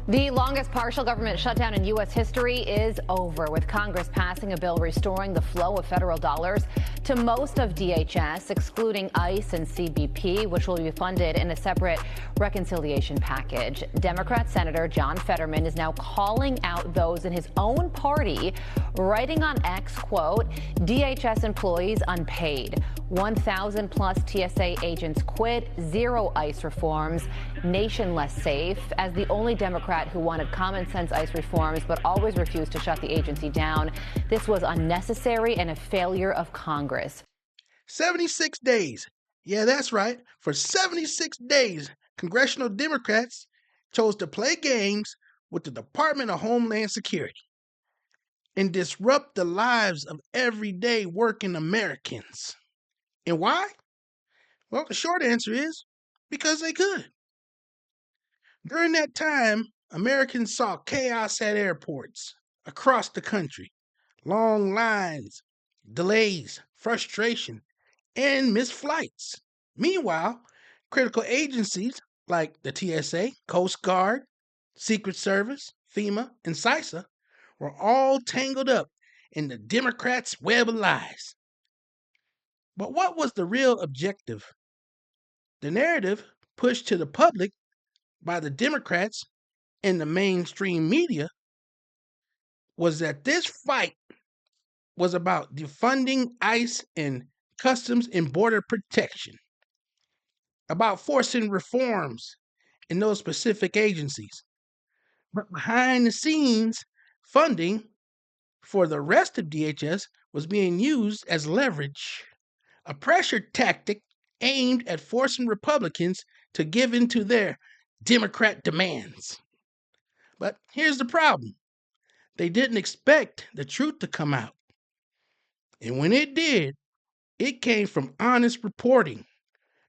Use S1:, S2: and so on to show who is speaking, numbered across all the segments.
S1: The longest partial government shutdown in U.S. history is over, with Congress passing a bill restoring the flow of federal dollars to most of D.H.S., excluding ICE and CBP, which will be funded in a separate reconciliation package. Democrat Senator John Fetterman is now calling out those in his own party, writing on X, quote, "D.H.S. employees unpaid. 1,000 plus TSA agents quit, zero ICE reforms, nation less safe." As the only Democrat who wanted common sense ICE reforms but always refused to shut the agency down, this was unnecessary and a failure of Congress.
S2: 76 days. Yeah, that's right. For 76 days, congressional Democrats chose to play games with the Department of Homeland Security and disrupt the lives of everyday working Americans. And why? Well, the short answer is because they could. During that time, Americans saw chaos at airports across the country, long lines, delays, frustration, and missed flights. Meanwhile, critical agencies like the TSA, Coast Guard, Secret Service, FEMA, and CISA were all tangled up in the Democrats' web of lies. But what was the real objective? The narrative pushed to the public by the Democrats and the mainstream media was that this fight was about defunding ICE and Customs and Border Protection, about forcing reforms in those specific agencies. But behind the scenes, funding for the rest of DHS was being used as leverage, a pressure tactic aimed at forcing Republicans to give in to their Democrat demands. But here's the problem. They didn't expect the truth to come out. And when it did, it came from honest reporting,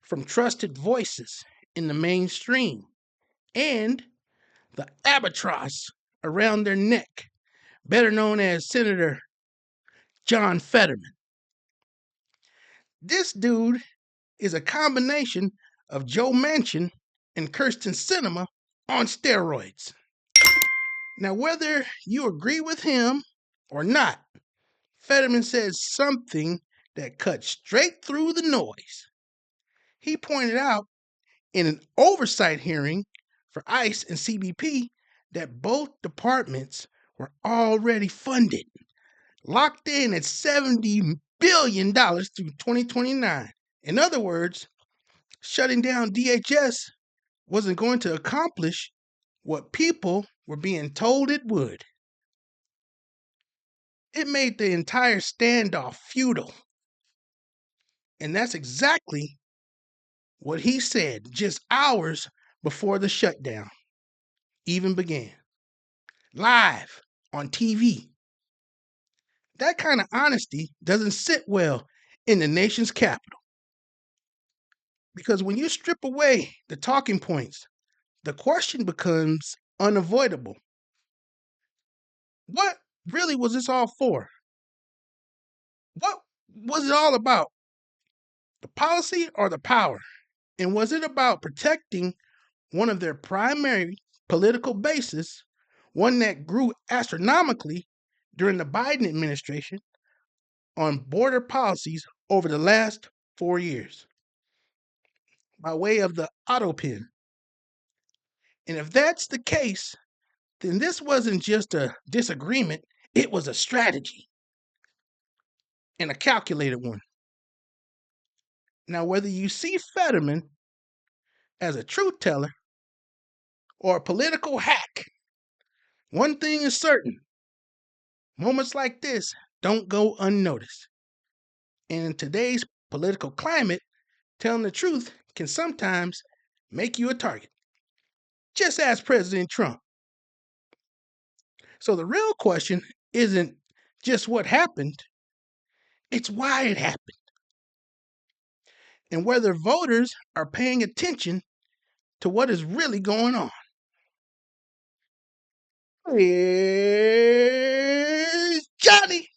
S2: from trusted voices in the mainstream, and the albatross around their neck, better known as Senator John Fetterman. This dude is a combination of Joe Manchin and Kirsten Sinema on steroids. Now, whether you agree with him or not, Fetterman said something that cut straight through the noise. He pointed out in an oversight hearing for ICE and CBP that both departments were already funded, locked in at $70 billion through 2029. In other words, shutting down DHS wasn't going to accomplish what people were being told it would. It made the entire standoff futile. And that's exactly what he said just hours before the shutdown even began. Live on TV. That kind of honesty doesn't sit well in the nation's capital. Because when you strip away the talking points, the question becomes unavoidable. What really was this all for? What was it all about? The policy or the power? And was it about protecting one of their primary political bases, one that grew astronomically during the Biden administration, on border policies over the last 4 years, by way of the auto pen? And if that's the case, then this wasn't just a disagreement, it was a strategy, and a calculated one. Now, whether you see Fetterman as a truth teller or a political hack, one thing is certain: moments like this don't go unnoticed. And in today's political climate, telling the truth can sometimes make you a target. Just ask President Trump. So the real question isn't just what happened, it's why it happened. And whether voters are paying attention to what is really going on. Here's Johnny.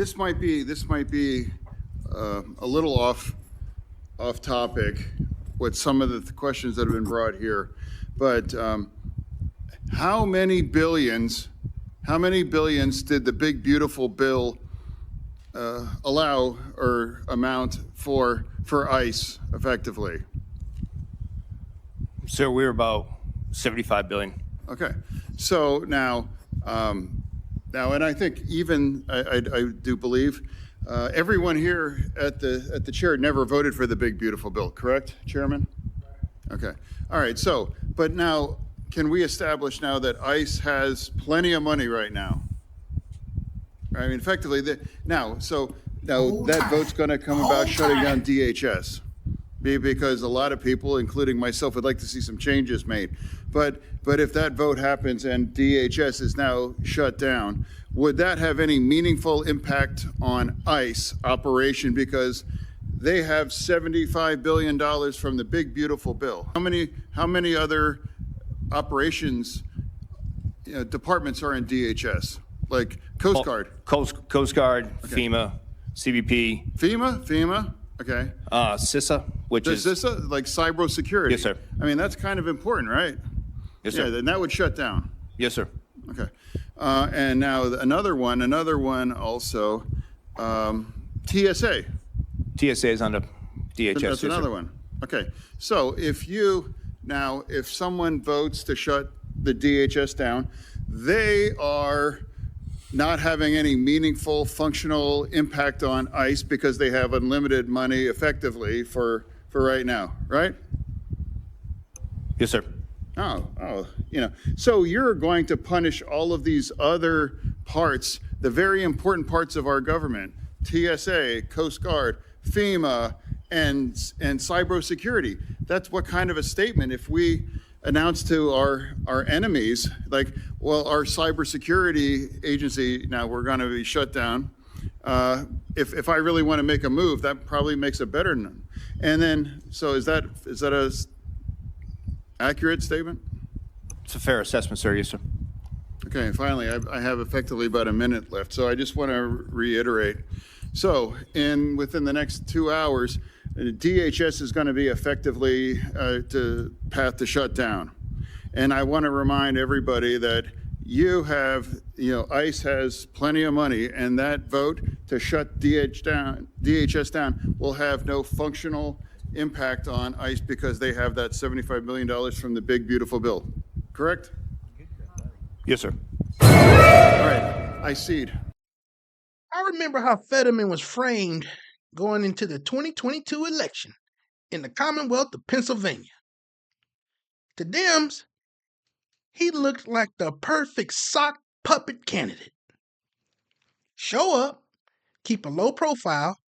S3: this might be a little off topic with some of the questions that have been brought here, but how many billions did the big beautiful bill allow or amount for ICE effectively?
S4: Sir, we're about 75 billion.
S3: Okay, so now, and I think even I do believe everyone here at the chair never voted for the big beautiful bill, correct, Chairman? Okay, all right. So, but now, can we establish now that ICE has plenty of money right now? I mean, effectively, now that vote's going to come about shutting down D.H.S. because a lot of people, including myself, would like to see some changes made. But if that vote happens and D.H.S. is now shut down, would that have any meaningful impact on ICE operation? Because they have $75 billion from the big beautiful bill. How many other operations departments are in D.H.S.? Like Coast Guard.
S4: Coast Guard, okay. FEMA, CBP.
S3: FEMA, okay.
S4: CISA, which is
S3: CISA, like cybersecurity.
S4: Yes, sir.
S3: I mean, that's kind of important, right?
S4: Yes, sir.
S3: Yeah, then that would shut down.
S4: Yes, sir.
S3: Okay. And now another one also, TSA.
S4: TSA is under DHS.
S3: That's another one. Okay. So if someone votes to shut the DHS down, they are not having any meaningful functional impact on ICE because they have unlimited money effectively for right now, right?
S4: Yes, sir.
S3: So you're going to punish all of these other parts, the very important parts of our government, TSA, Coast Guard, FEMA, and cybersecurity. That's what kind of a statement if we announce to our enemies, like, well, our cybersecurity agency, now we're going to be shut down. If I really want to make a move, that probably makes it better. And then, so is that a accurate statement?
S4: It's a fair assessment, sir. Yes, sir.
S3: Okay, and finally, I have effectively about a minute left, so I just want to reiterate. So, within the next 2 hours, DHS is going to be effectively to path to shut down. And I want to remind everybody that ICE has plenty of money, and that vote to shut DHS down will have no functional impact on ICE because they have that $75 million from the big beautiful bill. Correct?
S4: Yes, sir.
S3: All right, I cede.
S2: I remember how Fetterman was framed going into the 2022 election in the Commonwealth of Pennsylvania. To Dems, he looked like the perfect sock puppet candidate. Show up, keep a low profile,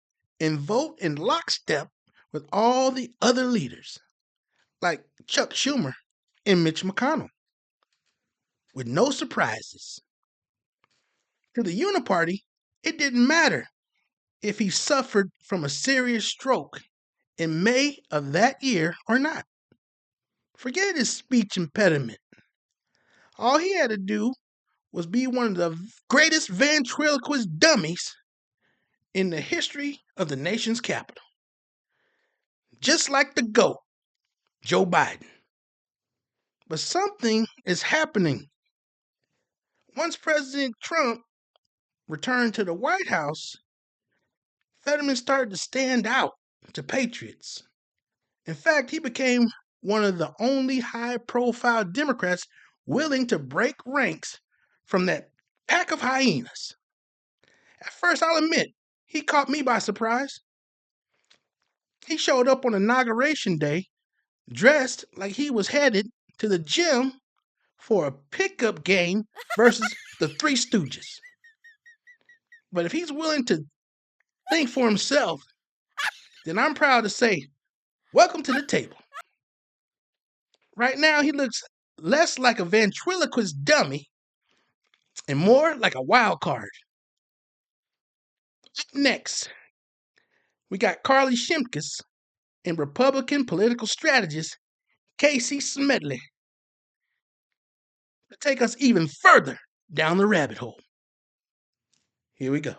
S2: and vote in lockstep with all the other leaders, like Chuck Schumer and Mitch McConnell, with no surprises. To the Uniparty, it didn't matter if he suffered from a serious stroke in May of that year or not. Forget his speech impediment. All he had to do was be one of the greatest ventriloquist dummies in the history of the nation's capital. Just like the GOAT, Joe Biden. But something is happening. Once President Trump returned to the White House, Fetterman started to stand out to patriots. In fact, he became one of the only high-profile Democrats willing to break ranks from that pack of hyenas. At first, I'll admit, he caught me by surprise. He showed up on Inauguration Day dressed like he was headed to the gym for a pickup game versus the Three Stooges. But if he's willing to think for himself, then I'm proud to say, welcome to the table. Right now, he looks less like a ventriloquist dummy and more like a wild card. Next, we got Carly Shimkus and Republican political strategist Casey Smedley to take us even further down the rabbit hole. Here we go.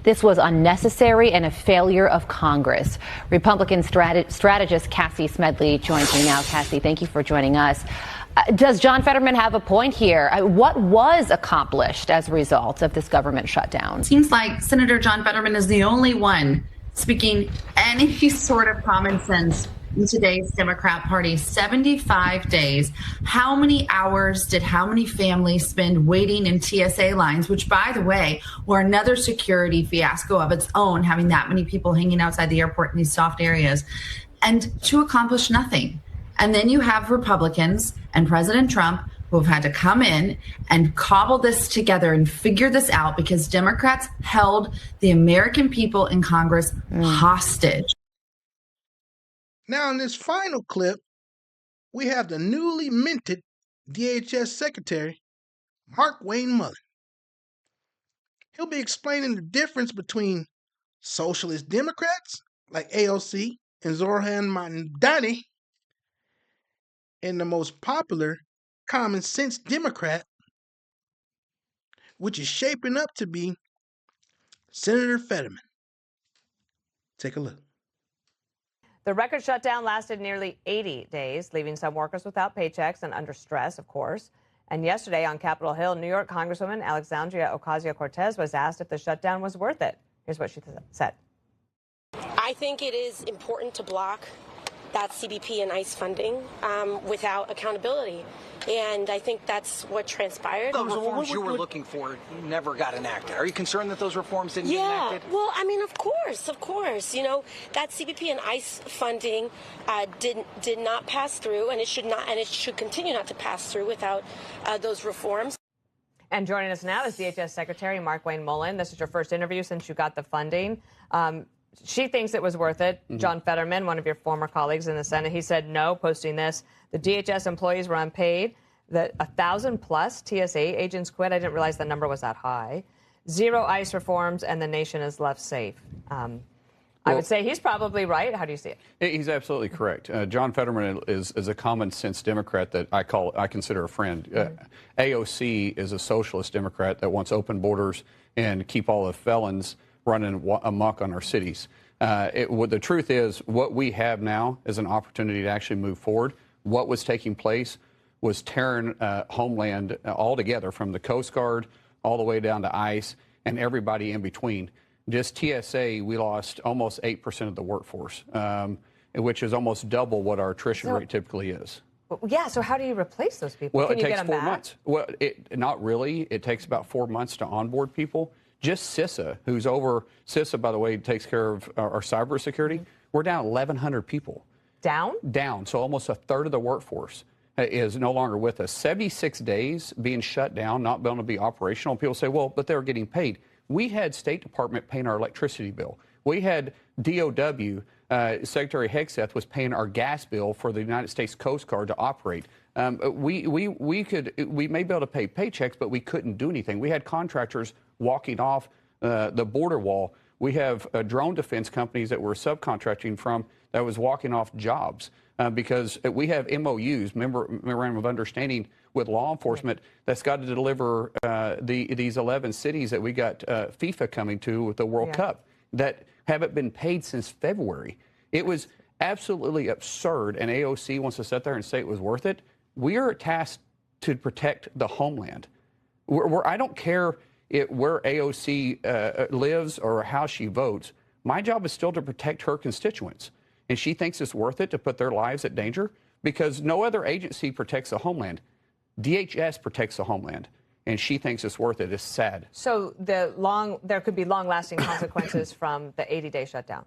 S1: this was unnecessary and a failure of Congress. Republican strategist Cassie Smedley joins me now. Cassie, thank you for joining us. Does John Fetterman have a point here? What was accomplished as a result of this government shutdown?
S5: Seems like Senator John Fetterman is the only one speaking any sort of common sense in today's Democrat Party. 75 days. How many hours did how many families spend waiting in TSA lines, which, by the way, were another security fiasco of its own, having that many people hanging outside the airport in these soft areas, and to accomplish nothing. And then you have Republicans and President Trump who have had to come in and cobble this together and figure this out because Democrats held the American people in Congress hostage.
S2: Now, in this final clip, we have the newly minted D.H.S. Secretary, Mark Wayne Mullen. He'll be explaining the difference between socialist Democrats like AOC and Zoran Mamdani and the most popular common sense Democrat, which is shaping up to be Senator Fetterman. Take a look.
S6: The record shutdown lasted nearly 80 days, leaving some workers without paychecks and under stress, of course. And yesterday on Capitol Hill, New York Congresswoman Alexandria Ocasio-Cortez was asked if the shutdown was worth it. Here's what she said.
S7: I think it is important to block that CBP and ICE funding without accountability. And I think that's what transpired.
S8: Those reforms you were looking for never got enacted. Are you concerned that those reforms didn't get enacted?
S7: Yeah, well, I mean, of course. You know, that CBP and ICE funding did not pass through, and it should continue not to pass through without those reforms.
S6: And joining us now is D.H.S. Secretary Mark Wayne Mullen. This is your first interview since you got the funding. She thinks it was worth it. Mm-hmm. John Fetterman, one of your former colleagues in the Senate, he said no, posting this. The DHS employees were unpaid. 1,000+ TSA agents quit. I didn't realize the number was that high. 0 ICE reforms, and the nation is left safe. I would say he's probably right. How do you see it?
S9: He's absolutely correct. John Fetterman is a common sense Democrat that I consider a friend. AOC is a socialist Democrat that wants open borders and keep all the felons running amok on our cities. The truth is, what we have now is an opportunity to actually move forward. What was taking place was tearing Homeland altogether, from the Coast Guard all the way down to ICE and everybody in between. Just TSA, we lost almost 8% of the workforce, which is almost double what our attrition rate typically is.
S6: Yeah, so how do you replace those people?
S9: Well,
S6: Can
S9: it
S6: you
S9: takes
S6: get them
S9: 4 months. Well, not really. It takes about 4 months to onboard people. Just CISA, who's over, CISA, by the way, takes care of our cybersecurity. Mm-hmm. We're down 1,100 people.
S6: Down?
S9: Down. So almost a third of the workforce is no longer with us. 76 days being shut down, not being able to be operational. People say, well, but they're getting paid. We had State Department paying our electricity bill. We had DOW, Secretary Hegseth was paying our gas bill for the United States Coast Guard to operate. We may be able to pay paychecks, but we couldn't do anything. We had contractors walking off the border wall. We have drone defense companies that we're subcontracting from that was walking off jobs because we have MOUs, memorandum of understanding, with law enforcement that's got to deliver these 11 cities that we got FIFA coming to with the World Cup that haven't been paid since February. It was absolutely absurd, and AOC wants to sit there and say it was worth it. We are tasked to protect the homeland. I don't care where AOC lives or how she votes. My job is still to protect her constituents. And she thinks it's worth it to put their lives at danger because no other agency protects the homeland. D.H.S. protects the homeland, and she thinks it's worth it. It's sad.
S6: So there could be long-lasting consequences from the 80-day shutdown.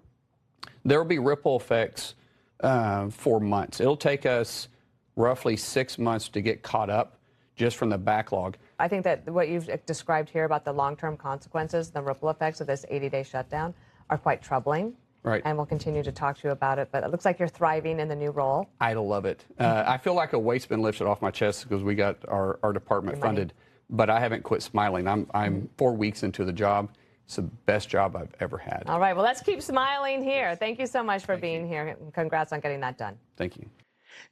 S9: There will be ripple effects for months. It'll take us roughly 6 months to get caught up just from the backlog.
S6: I think that what you've described here about the long-term consequences, the ripple effects of this 80-day shutdown, are quite troubling.
S9: Right.
S6: And we'll continue to talk to you about it. But it looks like you're thriving in the new role.
S9: I love it. I feel like a weight's been lifted off my chest because we got our department funded. But I haven't quit smiling. I'm 4 weeks into the job. It's the best job I've ever had.
S6: All right. Well, let's keep smiling here. Thank you so much for being here. Congrats on getting that done.
S9: Thank you.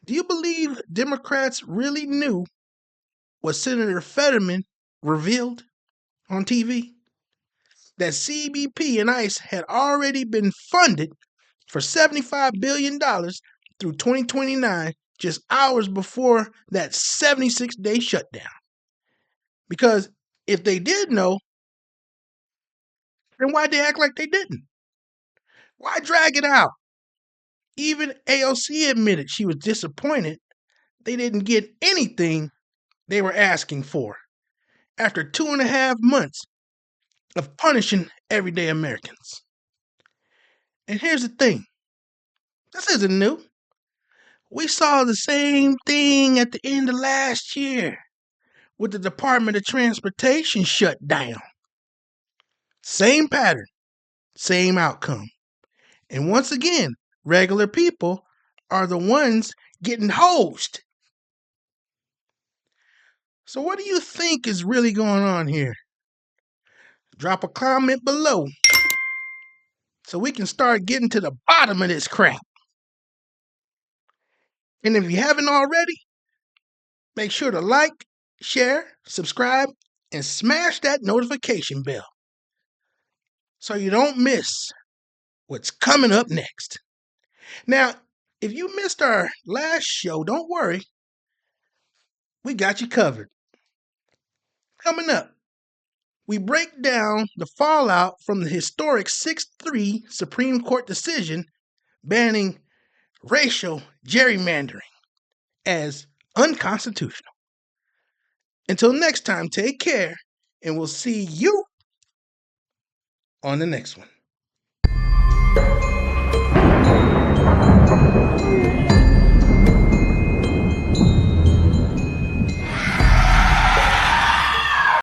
S2: Do you believe Democrats really knew what Senator Fetterman revealed on TV? that CBP and ICE had already been funded for $75 billion through 2029, just hours before that 76-day shutdown. Because if they did know, then why'd they act like they didn't? Why drag it out? Even AOC admitted she was disappointed they didn't get anything they were asking for after 2.5 months of punishing everyday Americans. And here's the thing. This isn't new. We saw the same thing at the end of last year with the Department of Transportation shut down. Same pattern, same outcome. And once again, regular people are the ones getting hosed. So what do you think is really going on here? Drop a comment below so we can start getting to the bottom of this crap. And if you haven't already, make sure to like, share, subscribe, and smash that notification bell so you don't miss what's coming up next. Now, if you missed our last show, don't worry. We got you covered. Coming up, we break down the fallout from the historic 6-3 Supreme Court decision banning racial gerrymandering as unconstitutional. Until next time, take care, and we'll see you on the next one.